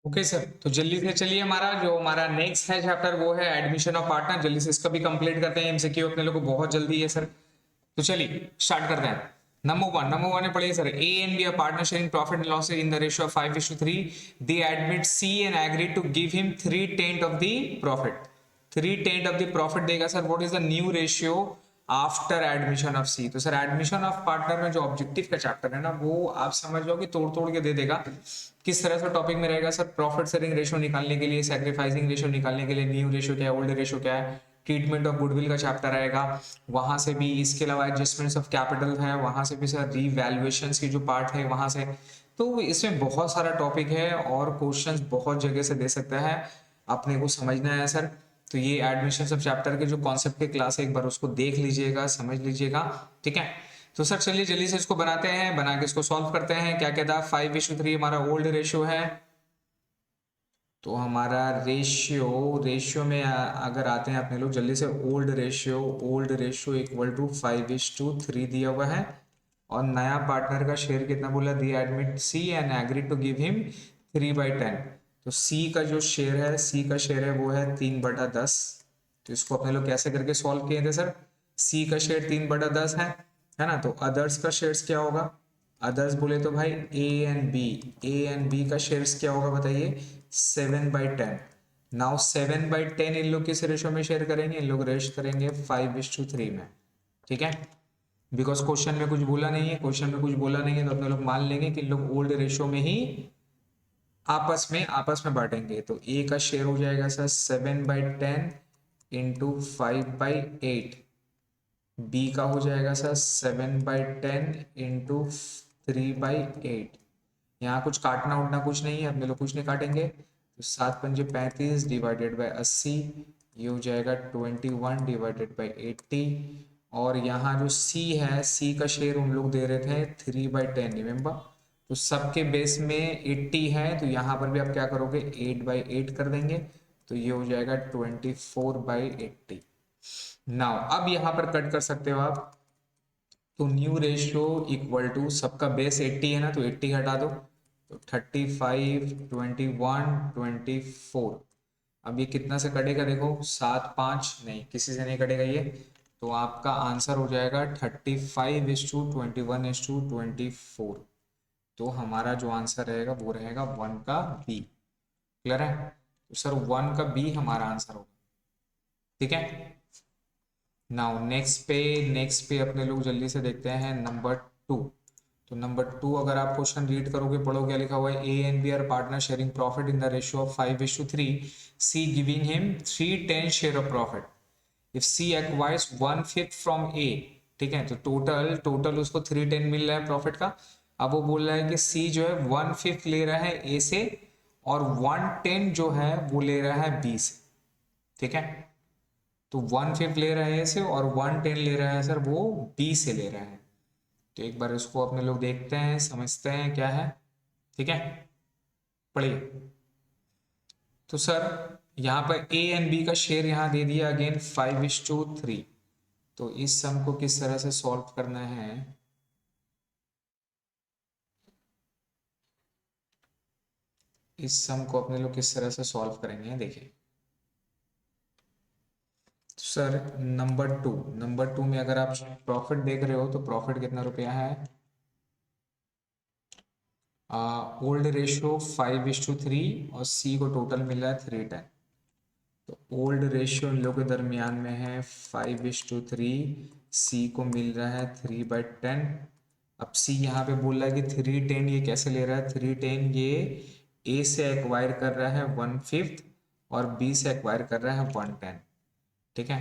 Okay sir, तो जल्दी से चलिए हमारा नेक्स्ट है चैप्टर वो है एडमिशन ऑफ पार्टनर। जल्दी से इसका भी कंप्लीट करते हैं। एमसीक्यू अपने लोग को बहुत जल्दी है सर, तो चलिए स्टार्ट करते हैं। नंबर वन में पढ़िए sir, A and B are partner sharing profit and losses in the ratio of 5:3। They admit C and agree to give him 3/10 of the profit. 3/10 of the profit देगा sir. What is the new ratio after admission of C? तो sir admission of partner में जो objective का chapter है ना, वो आप समझ लो कि तोड़ तोड़ के दे देगा। किस तरह से टॉपिक में रहेगा सर? प्रॉफिट शेयरिंग रेशियो निकालने के लिए, सैक्रिफाइसिंग रेशियो निकालने के लिए, न्यू रेशियो क्या है, ओल्ड रेशियो क्या है, ट्रीटमेंट ऑफ गुडविल का चैप्टर रहेगा वहां से भी। इसके अलावा एडजस्टमेंट्स ऑफ कैपिटल है, वहां से भी सर रीवैल्यूएशन की जो पार्ट है वहां से। तो इसमें बहुत सारा टॉपिक है और क्वेश्चंस बहुत जगह से दे सकता है, अपने को समझना है सर। तो ये एडमिशन ऑफ चैप्टर के जो कॉन्सेप्ट के क्लास है, एक बार उसको देख लीजिएगा, समझ लीजिएगा, ठीक है। तो सर चलिए जल्दी से इसको बनाते हैं, बना के इसको सॉल्व करते हैं। क्या कहता है, 5:3 हमारा ओल्ड रेशियो है। तो हमारा रेशियो में अगर आते हैं अपने लोग जल्दी से, ओल्ड रेशियो इक्वल टू 5:3 दिया हुआ है। और नया पार्टनर का शेयर कितना बोला? They admit C and agree to give him 3/10। तो सी का शेयर है वो है 3/10। तो इसको अपने लोग कैसे करके सॉल्व किए थे सर? सी का शेयर 3/10 है ना। तो अदर्स का शेयर्स क्या होगा? अदर्स बोले तो भाई ए एंड बी का शेयर्स क्या होगा बताइए? 7/10। नाउ 7/10 इन लोग किस रेशो में शेयर करेंगे? इन लोग रेश करेंगे 5:3 में, ठीक है। बिकॉज क्वेश्चन में कुछ बोला नहीं है, तो अपने लोग मान लेंगे कि लोग ओल्ड रेशो में ही आपस में बांटेंगे। तो ए का शेयर हो जाएगा सर 7/10 इंटू 5/8। बी का हो जाएगा सर 7/10 इंटू 3/8। यहाँ कुछ काटना उठना कुछ नहीं है, अपने लोग कुछ नहीं काटेंगे। तो 7×5 = 35 डिवाइडेड बाई 80, ये हो जाएगा 21 डिवाइडेड बाई 80। और यहाँ जो सी है, सी का शेयर हम लोग दे रहे थे 3/10, रिमेंबर। तो सबके बेस में 80 है, तो यहाँ पर भी आप क्या करोगे? 8/8 कर देंगे। तो ये हो जाएगा 24/80। नाउ अब यहाँ पर कट कर सकते हो आप। तो न्यू रेशियो इक्वल टू, सबका बेस 80 है ना, तो 80 हटा दो। तो 35, 21, 24। अब ये कितना से कटेगा देखो? 7, 5 नहीं, किसी से नहीं कटेगा ये। तो आपका आंसर हो जाएगा 35:21:24। तो हमारा जो आंसर रहेगा वो रहेगा 1 का बी। क्लियर है? तो सर 1 का बी हमारा आंसर होगा, ठीक है। नाउ नेक्स्ट पे अपने लोग जल्दी से देखते हैं नंबर 2। तो नंबर 2 अगर आप क्वेश्चन रीड करोगे, पढ़ो क्या लिखा हुआ है? A and B are partner sharing profit in the ratio of 5:3। C giving him 3/10 share of profit. If C acquires 1/5 from A, ठीक है। तो टोटल उसको 3/10 मिल रहा है प्रॉफिट का। अब वो बोल रहा है कि सी जो है 1/5 ले रहा है ए से, और 1/10 जो है वो ले रहा है बी से, ठीक है। तो 1/5 ले रहा है ए से और 1/10 ले रहा है सर वो बी से ले रहा है। तो एक बार इसको अपने लोग देखते हैं, समझते हैं क्या है, ठीक है। पढ़िए। तो सर यहाँ पर ए एंड बी का शेयर यहाँ दे दिया अगेन 5:3। तो इस सम को किस तरह से सॉल्व करना है? इस सम को अपने लोग किस तरह से सॉल्व करेंगे देखिए। सर नंबर टू में अगर आप प्रॉफिट देख रहे हो, तो प्रॉफिट कितना रुपया है? ओल्ड रेशियो 5:3 और सी को टोटल मिल रहा है 3/10। तो ओल्ड रेशियो इन लोगों के दरमियान में है 5:3, सी को मिल रहा है 3/10। अब सी यहाँ पे बोल रहा है कि 3/10 ये कैसे ले रहा है? 3/10 ये ए से एक्वायर कर रहा है 1/5 और बी से एक्वायर कर रहा है 1/10, ठीक है।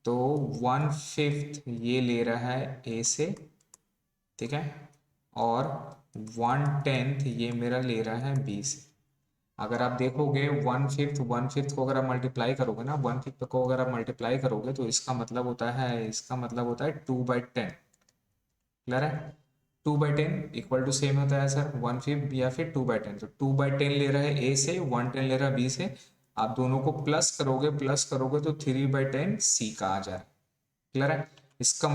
तो 1/5 ये ले रहा है ए से, ठीक है, और 1/10 ये मेरा ले रहा है बी से। अगर आप देखोगे 1/5 को अगर आप मल्टीप्लाई करोगे ना, 1/5 को अगर आप मल्टीप्लाई करोगे, तो इसका मतलब होता है 2/10। क्लियर है? 2/10 इक्वल टू सेम होता है सर 1/5 या फिर 2/10। तो 2/10 ले रहा है ए से, 1/10 ले रहा है बी से। आप दोनों को प्लस करोगे तो 3/10 सी का आ जाए। क्लियर है? इसका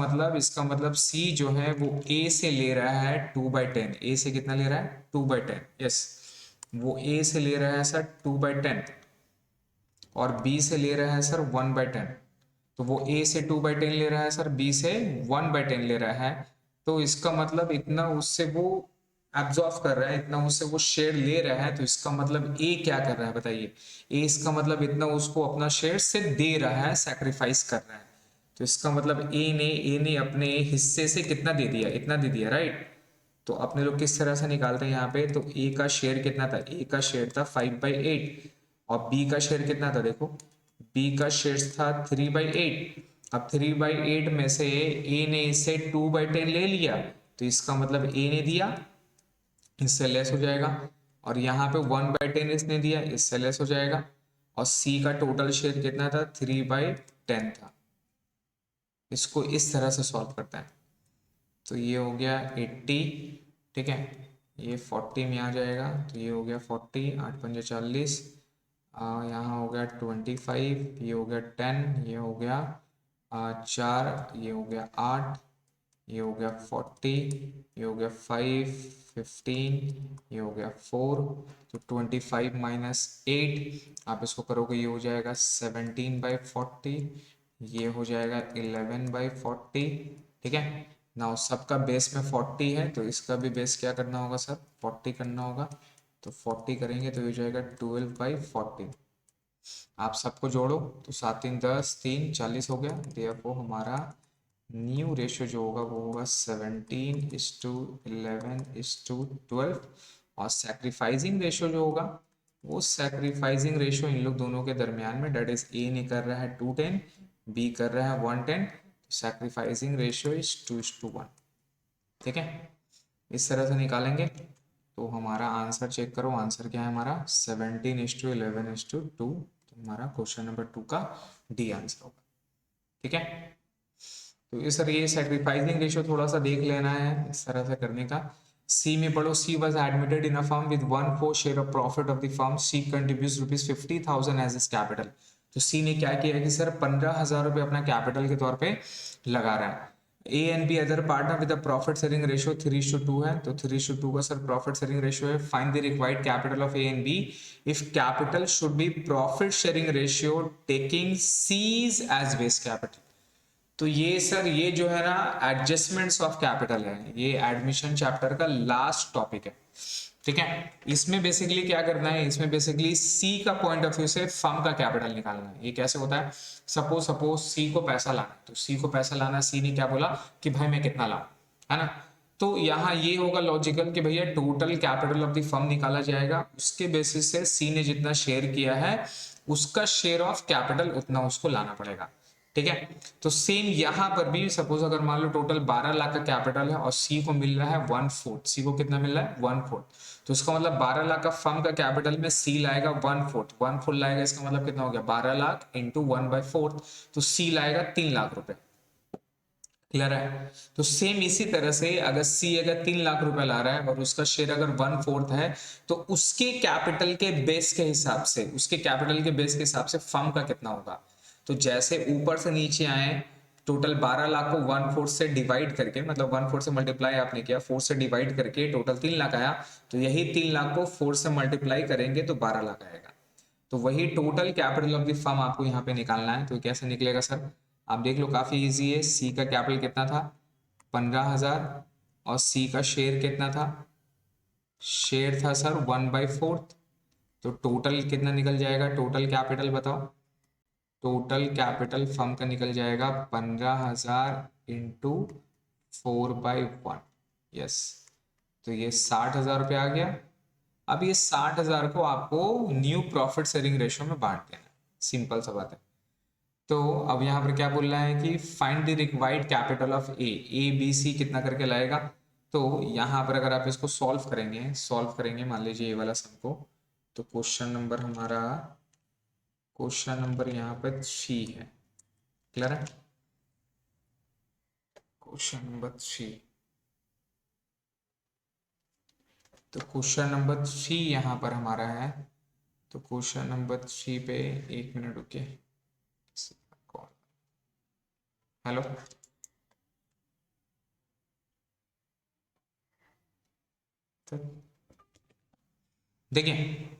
मतलब सी जो है वो ए से ले रहा है 2/10। ए से कितना ले रहा है? 2/10, यस। वो ए से ले रहा है सर 2/10 और बी से ले रहा है सर 1/10। तो वो ए से 2/10 ले रहा है सर, बी से 1/10 ले रहा है। तो इसका मतलब इतना उससे वो एब्जॉर्ब कर रहा है, इतना उससे वो शेयर ले रहा है। तो इसका मतलब ए क्या कर रहा है बताइए? ए इसका मतलब इतना उसको अपना शेयर से दे रहा है, सैक्रिफाइस कर रहा है। तो इसका मतलब ए ने अपने हिस्से से कितना दे दिया? इतना दे दिया, राइट। तो अपने लोग किस तरह से निकालते हैं यहाँ पे? तो ए का शेयर कितना था? ए का शेयर था 5/8 और बी का शेयर कितना था? देखो बी का शेयर था 3/8। अब 3/8 में से ए ने इससे 2/10 ले लिया, तो इसका मतलब ए ने दिया, इससे लेस हो जाएगा। और यहाँ पे 1/10 इसने दिया, इससे लेस हो जाएगा। और सी का टोटल शेयर कितना था? 3/10 था। इसको इस तरह से सॉल्व करते हैं। तो ये हो गया 80, ठीक है। ये 40 में आ जाएगा, तो ये हो गया 40, 8×5 = 40। यहाँ हो गया 25, ये हो गया 10, ये हो गया 4, ये हो गया 8, ये हो गया 40, ये हो गया 5, 15, ये हो गया 4। तो 25 - 8 आप इसको करोगे, ये हो जाएगा 17/40, ये हो जाएगा 11/40, ठीक है ना। सबका बेस में 40 है, तो इसका भी बेस क्या करना होगा सर? 40 करना होगा। तो 40 करेंगे तो ये हो जाएगा 12/40। आप सबको जोड़ो तो 7×3 = 10, 3 = 40 हो गया। देखो हमारा न्यू रेशियो जो होगा वो होगा 17:11:12। और सैक्रिफाइसिंग रेशियो जो होगा वो सैक्रिफाइसिंग रेशियो इन लोग दोनों के दरमियान में, डेट इज ए ने कर रहा है 210, बी कर रहा है 110। सैक्रिफाइसिंग रेशियो इज 2:1, ठीक है। इस तरह से निकालेंगे तो हमारा आंसर चेक करो। आंसर क्या है हमारा? 17:11:2। तो हमारा क्वेश्चन नंबर 2 का डी आंसर होगा, ठीक है। तो इस सर ये सेक्रीफाइसिंग रेशियो थोड़ा सा देख लेना है इस तरह से करने का। सी में पढ़ो, C was admitted in a firm with 1/4 share of profit of the firm. C contributes ₹50,000 as his capital. तो सी ने क्या किया कि सर 15,000 रुपये अपना कैपिटल के तौर पे लगा रहा है। A and B other partner with profit sharing ratio 3:2 है। तो 3:2 का सर प्रॉफिट शेयरिंग रेशियो है। Find the required capital of A and B if capital should be profit sharing ratio taking C's as base capital. तो ये sir ये जो है ना एडजस्टमेंट्स ऑफ कैपिटल है, ये एडमिशन चैप्टर का लास्ट टॉपिक है, ठीक है। इसमें बेसिकली क्या करना है? इसमें बेसिकली सी का पॉइंट ऑफ व्यू से फर्म का कैपिटल निकालना है। ये कैसे होता है? सपोज सी को पैसा लाना, तो सी को पैसा लाना, सी ने क्या बोला कि भाई मैं कितना लाऊं, है ना। तो यहाँ ये होगा लॉजिकल कि भैया total capital of the firm निकाला जाएगा, उसके बेसिस से सी ने जितना शेयर किया है उसका शेयर ऑफ कैपिटल उतना उसको लाना पड़ेगा, ठीक है। तो सेम यहां पर भी सपोज अगर मान लो टोटल 12 लाख का कैपिटल है और सी को मिल रहा है 1/4, सी को कितना मिल रहा है? 1/4। तो इसका मतलब 12 लाख का फर्म का कैपिटल में सी लाएगा 1/4 लाएगा। इसका मतलब कितना हो गया? 12 लाख इंटू 1/4। तो सी लाएगा 3 लाख रुपए, क्लियर है। तो सेम इसी तरह से अगर सी अगर 3 लाख रुपए ला रहा है और उसका शेयर अगर 1/4 है, तो उसके कैपिटल के बेस के हिसाब से, उसके कैपिटल के बेस के हिसाब से फर्म का कितना होगा। तो जैसे ऊपर से नीचे आए, टोटल 12 लाख को 1/4 से डिवाइड करके, मतलब 1/4 से मल्टीप्लाई आपने किया, 4 से डिवाइड करके टोटल 3 लाख आया। तो यही 3 लाख को 4 से मल्टीप्लाई करेंगे तो 12 लाख आएगा। तो वही total capital of the firm आपको यहाँ पे निकालना है। तो कैसे निकलेगा सर? आप देख लो, काफी इजी है। सी का कैपिटल कितना था? 15,000। और सी का शेयर कितना था? शेयर था सर 1/4। तो टोटल कितना निकल जाएगा? टोटल कैपिटल बताओ। टोटल कैपिटल फर्म का निकल जाएगा 15,000 इंटू 4/1। यस, तो ये 60,000 रुपये आ गया। अब ये 60,000 को आपको न्यू प्रॉफिट शेयरिंग रेशियो में बांट देना, सिंपल सा बात है। तो अब यहाँ पर क्या बोल रहा है कि find the required capital of A B C कितना करके लाएगा। तो यहाँ पर अगर आप इसको सॉल्व करेंगे मान लीजिए ये वाला सम को, तो क्वेश्चन नंबर यहाँ पर 3 है, क्लियर है। क्वेश्चन नंबर 3, तो क्वेश्चन नंबर 3 यहाँ पर हमारा है। तो क्वेश्चन नंबर 3 पे 1 मिनट रुकिए। हेलो, देखिए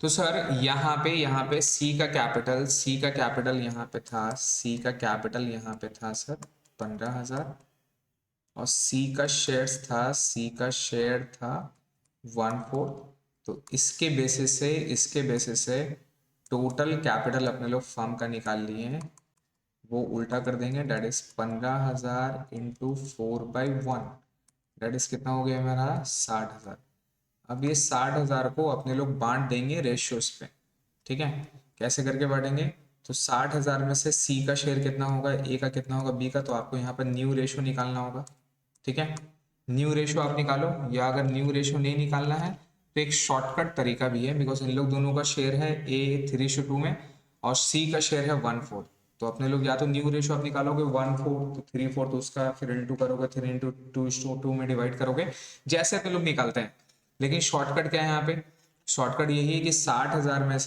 तो सर यहाँ पे सी का कैपिटल यहाँ पे था, सी का कैपिटल यहाँ पे था सर 15,000, और सी का शेयर था 1/4। तो इसके बेसिस से टोटल कैपिटल अपने लोग फर्म का निकाल लिए हैं, वो उल्टा कर देंगे, that is 15,000 into 4/1, that is कितना हो गया हमारा 60,000। अब ये 60,000 को अपने लोग बांट देंगे रेशियोज पे, ठीक है। कैसे करके बांटेंगे, तो 60,000 में से सी का शेयर कितना होगा, ए का कितना होगा, बी का, तो आपको यहाँ पर न्यू रेशियो निकालना होगा, ठीक है। न्यू रेशियो आप निकालो, या अगर न्यू रेशियो नहीं निकालना है तो एक शॉर्टकट तरीका भी है, बिकॉज इन लोग दोनों का शेयर है ए 3:2 में और सी का शेयर है 1/4। तो अपने लोग या तो न्यू रेशियो आप निकालोगे 1/4, तो 3/4 उसका, फिर इंटू करोगे, फिर इंटू 2:2 में डिवाइड करोगे, जैसे अपने लोग निकालते हैं। लेकिन शॉर्टकट क्या है यहाँ पे, शॉर्टकट यही है कि 60,000 में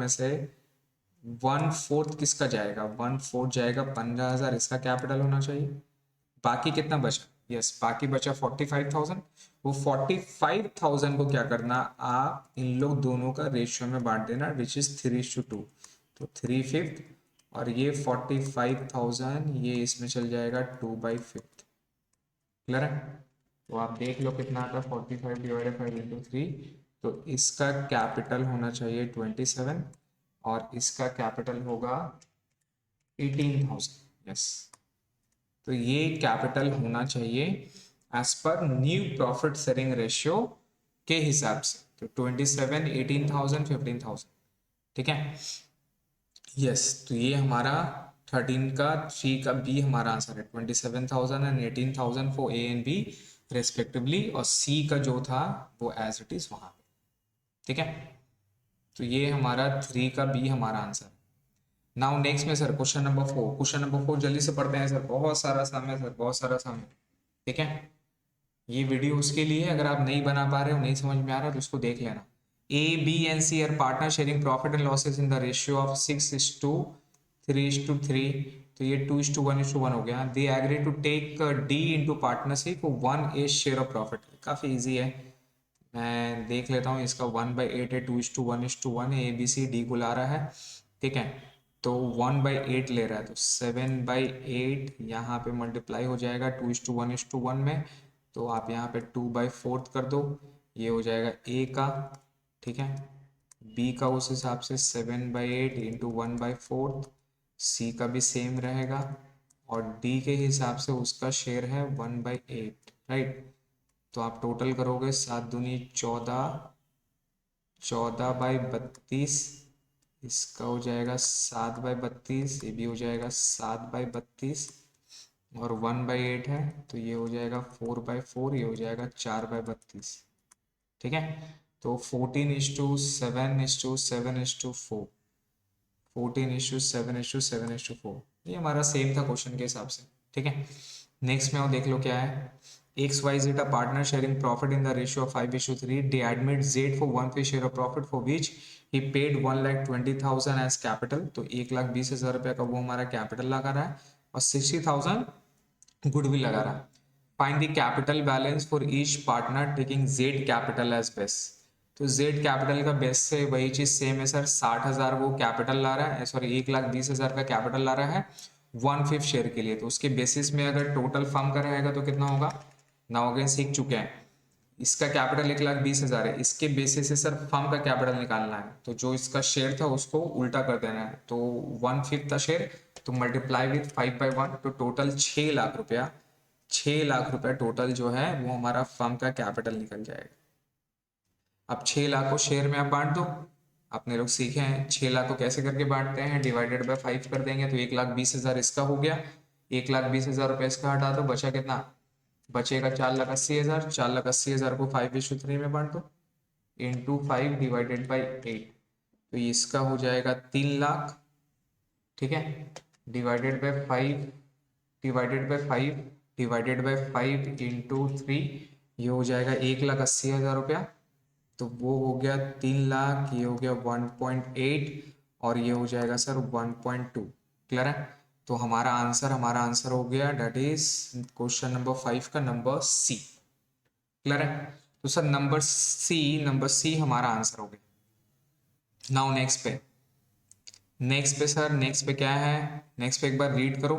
से 1/4 किसका जाएगा, 1/4 जाएगा 15,000, इसका कैपिटल होना चाहिए। बाकी कितना बचा, यस बाकी बचा 45,000। वो 45,000 को क्या करना, आप इन लोग दोनों का रेशियो में बांट देना, विच इज 3:2, तो 3/5, और ये 45,000 ये इसमें चल जाएगा 2/5। क्लियर है, तो आप देख लो कितना आता है 45 डिवाइडेड 5 इंटू 3। तो इसका कैपिटल होना चाहिए 27 और इसका कैपिटल होगा 18,000, यस। तो ये कैपिटल होना चाहिए as per new profit sharing ratio के हिसाब से, तो 27, 18,000, 15,000, ठीक है। यस, तो ये हमारा 13 का 3 का बी हमारा आंसर है, 27,000 and 18,000 for A and B respectively, और सी का जो था वो एज इट इज वहां पे, ठीक है। तो ये हमारा 3 का बी हमारा आंसर है। नाउ नेक्स्ट में सर क्वेश्चन नंबर 4 जल्दी से पढ़ते हैं सर, बहुत सारा सम है सर, बहुत सारा सम है, ठीक है। ये वीडियो उसके लिए है, अगर आप नहीं बना पा रहे हो, नहीं समझ में आ रहा तो उसको देख लेना। A B and C are partner sharing profit and losses in the ratio of 6:3:3, तो ये 2:1:1 हो गया। They agree to take D into partnership 1/8 share of profit, काफी इजी है, मैं देख लेता हूँ। इसका 1/8 है, 2:1:1 है, ए बी सी डी को ला रहा है, ठीक है। तो 1/8 ले रहा है, तो 7/8 यहाँ पे मल्टीप्लाई हो जाएगा 2:1:1 में, तो आप यहाँ पे 2/4 कर दो, ये हो जाएगा ए का, ठीक है। बी का उस हिसाब से 7/8 इंटू 1/4, सी का भी सेम रहेगा, और डी के हिसाब से उसका शेयर है 1/8, राइट। तो आप टोटल करोगे 7 दूनी 14, 14/32, इसका हो जाएगा 7/32, ये भी हो जाएगा 7/32, और 1/8 है तो ये हो जाएगा 4/4, ये हो जाएगा 4/32, ठीक है। तो 14:7:7:4, 14:7:7:4, ये हमारा सेम था क्वेश्चन के हिसाब से, ठीक है। नेक्स्ट में और देख लो क्या है, X Y Z a partner sharing profit in the ratio of 5:3, they admit Z for 1/5 share of profit for which he paid 1,20,000 as capital, तो 1,20,000 रुपये का वो हमारा कैपिटल लगा रहा है, और 60,000 गुडविल लगा रहा है। Find the capital balance for each partner taking Z capital as base, तो जेड कैपिटल का बेस से वही चीज सेम है सर, 60,000 वो कैपिटल ला रहा है, सॉरी 1,20,000 का कैपिटल ला रहा है 1/5 शेयर के लिए, तो उसके बेसिस में अगर टोटल फर्म का रहेगा तो कितना होगा, नाउ अगेन सीख चुके हैं। इसका कैपिटल 1,20,000 है, इसके बेसिस से सर फर्म का कैपिटल निकालना है, तो जो इसका शेयर था उसको उल्टा कर देना है, तो 1/5 था शेयर, तो मल्टीप्लाई विथ 5/1, तो टोटल 6 लाख रुपया, 6 लाख रुपया टोटल जो है वो हमारा फर्म का कैपिटल निकल जाएगा। अब 6 लाख को शेयर में आप बांट दो, अपने लोग सीखे हैं 6 लाख को कैसे करके बांटते हैं, डिवाइडेड बाय 5 कर देंगे, तो 1,20,000 इसका हो गया, 1,20,000 रुपये इसका हटा दो, बचा कितना, बचेगा 4,80,000, 4,80,000 को 5:3 में बांट दो, इंटू 5 डिवाइडेड बाई 8, तो इसका हो जाएगा 3 लाख, ठीक है। Divided by 5 divided by 5 divided by 5 into 3, ये हो जाएगा 1,80,000 रुपया, तो वो हो गया 3 लाख, ये हो गया 1.8, और ये हो जाएगा सर 1.2, क्लियर है। तो हमारा आंसर हो गया, डेट इज क्वेश्चन नंबर 5 का नंबर सी, क्लियर है। तो सर नंबर सी हमारा आंसर हो गया। नाउ नेक्स्ट पे सर, नेक्स्ट पे क्या है, नेक्स्ट पे एक बार रीड करो।